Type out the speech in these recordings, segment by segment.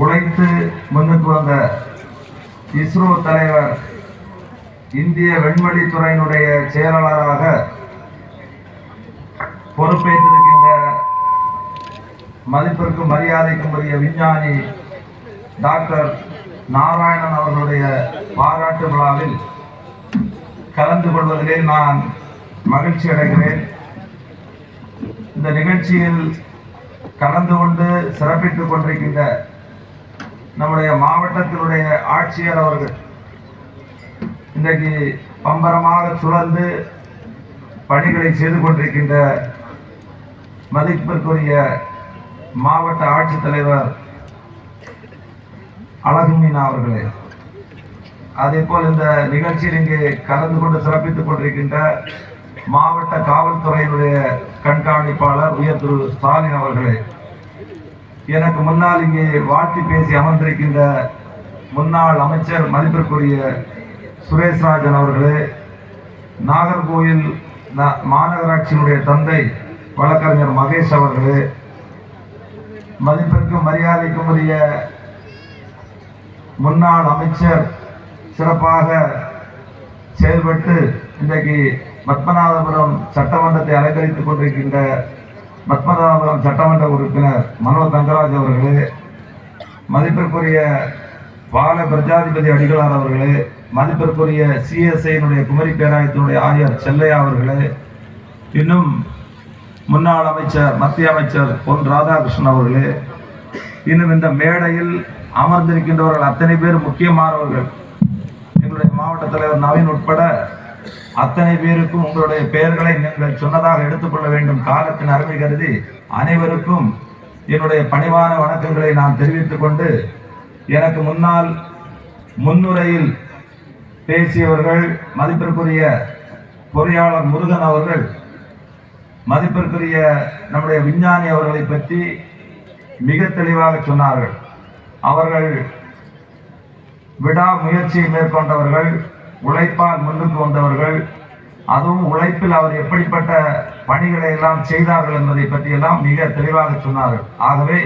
உழைத்து முன்னுக்கு வந்த இஸ்ரோ தலைவர், இந்திய விண்வெளித்துறையினுடைய செயலாளராக பொறுப்பேற்றிருக்கின்ற மதிப்பிற்கும் மரியாதைக்கும் உரிய விஞ்ஞானி டாக்டர் நாராயணன் அவர்களுடைய பாராட்டு விழாவில் கலந்து கொள்வதிலே நான் மகிழ்ச்சி அடைகிறேன். இந்த நிகழ்ச்சியில் கலந்து கொண்டு சிறப்பித்துக் கொண்டிருக்கின்ற நம்முடைய மாவட்டத்தினுடைய ஆட்சியர் அவர்கள் இன்றைக்கு பம்பரமாக சுழந்து பணிகளை செய்து கொண்டிருக்கின்ற மதிப்பிற்குரிய மாவட்ட ஆட்சித்தலைவர் அழகுமீனா அவர்களே, அதே போல் இந்த நிகழ்ச்சியில் இங்கே கலந்து கொண்டு சிறப்பித்துக் கொண்டிருக்கின்ற மாவட்ட காவல்துறையினுடைய கண்காணிப்பாளர் உயர் திரு ஸ்டாலின் அவர்களே, எனக்கு முன்னால் இங்கே வாழ்த்தி பேசி அமர்ந்திருக்கின்ற முன்னாள் அமைச்சர் மதிப்பிற்குரிய சுரேஷ்ராஜன் அவர்களே, நாகர்கோவில் மாநகராட்சியினுடைய தந்தை வழக்கறிஞர் மகேஷ் அவர்களே, மதிப்பிற்கும் மரியாதைக்கும் உரிய முன்னாள் அமைச்சர், சிறப்பாக செயல்பட்டு இன்றைக்கு பத்மநாபபுரம் சட்டமன்றத்தை அலங்கரித்துக் கொண்டிருக்கின்ற பத்மநாபபுரம் சட்டமன்ற உறுப்பினர் மனோ தங்கராஜ் அவர்களே, மதிப்பிற்குரிய பால பிரஜாதிபதி அடிகளார் அவர்களே, மதிப்பிற்குரிய சிஎஸ்ஐனுடைய குமரி பேராயத்தினுடைய ஆயர் செல்லையா அவர்களே, இன்னும் முன்னாள் அமைச்சர் மத்திய அமைச்சர் பொன் ராதாகிருஷ்ணன் அவர்களே, இன்னும் இந்த மேடையில் அமர்ந்திருக்கின்றவர்கள் அத்தனை பேர் முக்கியமானவர்கள். எங்களுடைய மாவட்ட தலைவர் நவீன் உட்பட அத்தனை பேருக்கும் உங்களுடைய பெயர்களை நீங்கள் சொன்னதாக எடுத்துக்கொள்ள வேண்டும். காலத்தின் அருமை கருதி அனைவருக்கும் என்னுடைய பணிவான வணக்கங்களை நான் தெரிவித்துக் கொண்டு, எனக்கு முன்னால் முன்னுரையில் பேசியவர்கள் மதிப்பிற்குரிய பொறியாளர் முருகன் அவர்கள், மதிப்பிற்குரிய நம்முடைய விஞ்ஞானி அவர்களை பற்றி மிக தெளிவாக சொன்னார்கள். அவர்கள் விடாமுயற்சியை மேற்கொண்டவர்கள், உழைப்பால் முன்னுக்கு வந்தவர்கள், அதுவும் உழைப்பில் அவர் எப்படிப்பட்ட பணிகளை எல்லாம் செய்தார்கள் என்பதை பற்றியெல்லாம் மிக தெளிவாக சொன்னார்கள். ஆகவே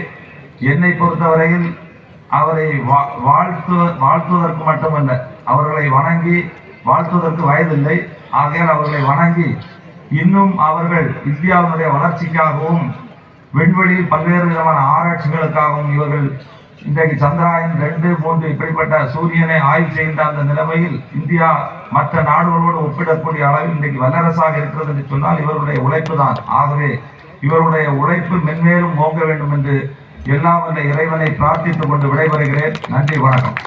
என்னை பொறுத்தவரையில் அவரை வாழ்த்துவதற்கு மட்டுமல்ல, அவர்களை வணங்கி வாழ்த்துவதற்கு வயதில்லை. ஆகையால் அவர்களை வணங்கி இன்னும் அவர்கள் இந்தியாவினுடைய வளர்ச்சிக்காகவும் விண்வெளியில் பல்வேறு விதமான ஆராய்ச்சிகளுக்காகவும் இவர்கள் இன்றைக்கு சந்திராயன் 2, 3 இப்படிப்பட்ட சூரியனை ஆய்வு செய்கின்ற அந்த நிலைமையில் இந்தியா மற்ற நாடுகளோடு ஒப்பிடக்கூடிய அளவில் இன்றைக்கு வல்லரசாக இருக்கிறது என்று சொன்னால் இவருடைய உழைப்பு தான். ஆகவே இவருடைய உழைப்பு மென்மேலும் ஓங்க வேண்டும் என்று எல்லாம் வல்ல இறைவனை பிரார்த்தித்துக் கொண்டு விடைபெறுகிறேன். நன்றி, வணக்கம்.